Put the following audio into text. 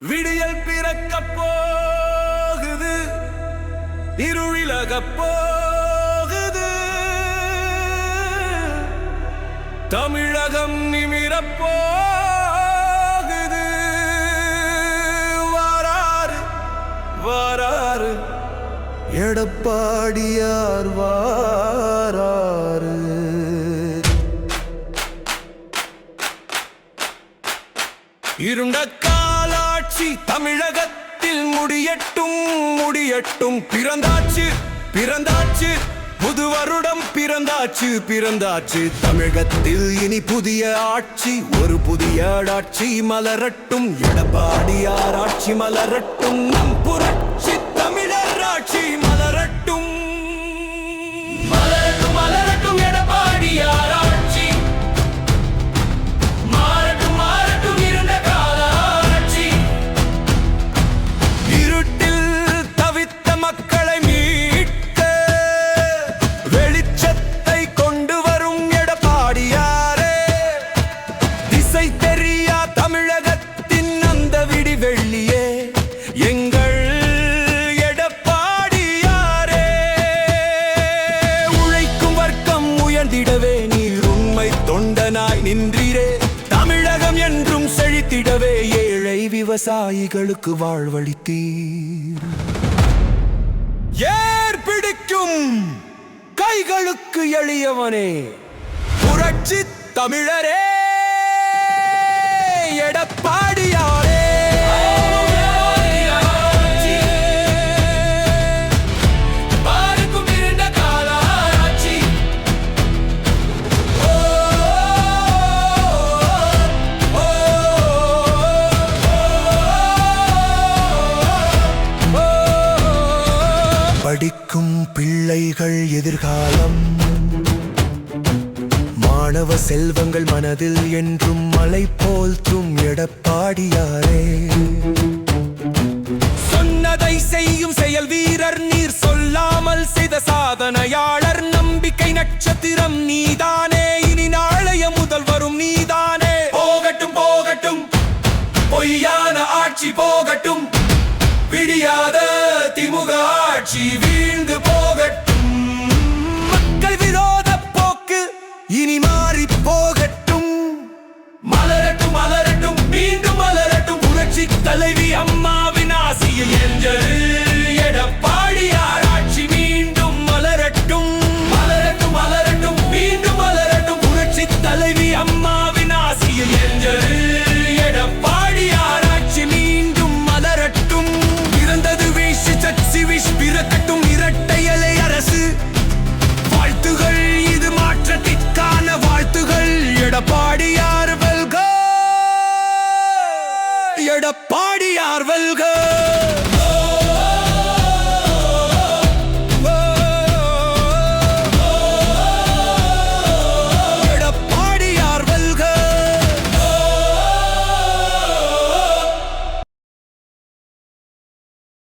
விடியல் பிறக்கப் போகுது, இருளிலகப் போகுது, தமிழகம் நிமிரப் போகுது. வாராரு வாராரு எடப்பாடியார் வாராரு. இருண்ட காலாட்சி தமிழகத்தில் முடியட்டும் முடியட்டும். பிறந்தாச்சு பிறந்தாச்சு புது வருடம் பிறந்தாச்சு பிறந்தாச்சு. தமிழகத்தில் இனி புதிய ஆட்சி, ஒரு புதிய ஆட்சி மலரட்டும். எடப்பாடியார் ஆட்சி மலரட்டும், நம் புரட்சி தமிழர் ஆட்சி மலரட்டும். மலரட்டும் மலரட்டும் எடப்பாடியார் ஆட்சி, மாறட்டும் மாறட்டும் இருண்ட கால ஆட்சி. இருட்டில் தவித்த மக்களை மீட்க வெளிச்சத்தை கொண்டு வரும் எடப்பாடியாரே. திசை தெரியா தமிழகத்தின் அந்த விடிவெள்ளியே எங்கள் எடப்பாடியாரே. உழைக்கும் வர்க்கம் உயர்ந்திடவே நீர் உண்மை தொண்டனாய் நின்றீரே. தமிழகம் என்றும் செழித்திடவே ஏழை விவசாயிகளுக்கு வாழ்வளித்தீர். ஏர் பிடிக்கும் கைகளுக்கு எளியவனே, புரட்சி தமிழரே எடப்பாடியாரே. பாருக்கும் இருண்ட கால ஆட்சி, படிக்கும் பிள்ளைகள் எதிர்காலம், மாணவ செல்வங்கள் மனதில் என்றும் மலை போல்ற்றும் எடப்பாடியாரே. சொன்னதை செய்யும் செயல் வீரர் நீர், சொல்லாமல் செய்த சாதனையாளர். நம்பிக்கை நட்சத்திரம் நீதானே, இனி நாளைய முதல்வரும் நீதானே. போகட்டும் போகட்டும் பொய்யான ஆட்சி போகட்டும், விடியாத திமுக ஆட்சி வீழ்ந்து போகட்டும். மக்கள் விரோத போக்கு இனி மாறி போகட்டும். மலரட்டும் மலரட்டும் மீண்டும் மலரட்டும், புரட்சி தலைவி அம்மாவின் ஆசியை என்றது எடப்பாடியார் ஆட்சி மீண்டும் மலரட்டும். மலரட்டும் மலரட்டும் மீண்டும் மலரட்டும், புரட்சி தலைவி அம்மாவின் ஆசியை என்றது எடப்பாடியார் ஆட்சி மீண்டும் மலரட்டும். பிறந்தது வீசி சச்சி விஷ் பிறக்கட்டும் இரட்டை இலை அரசு. வாழ்த்துகள், இது மாற்றத்திற்கான வாழ்த்துகள். எடப்பாடியார் வெல்க, எடப்பாடியார் வெல்க.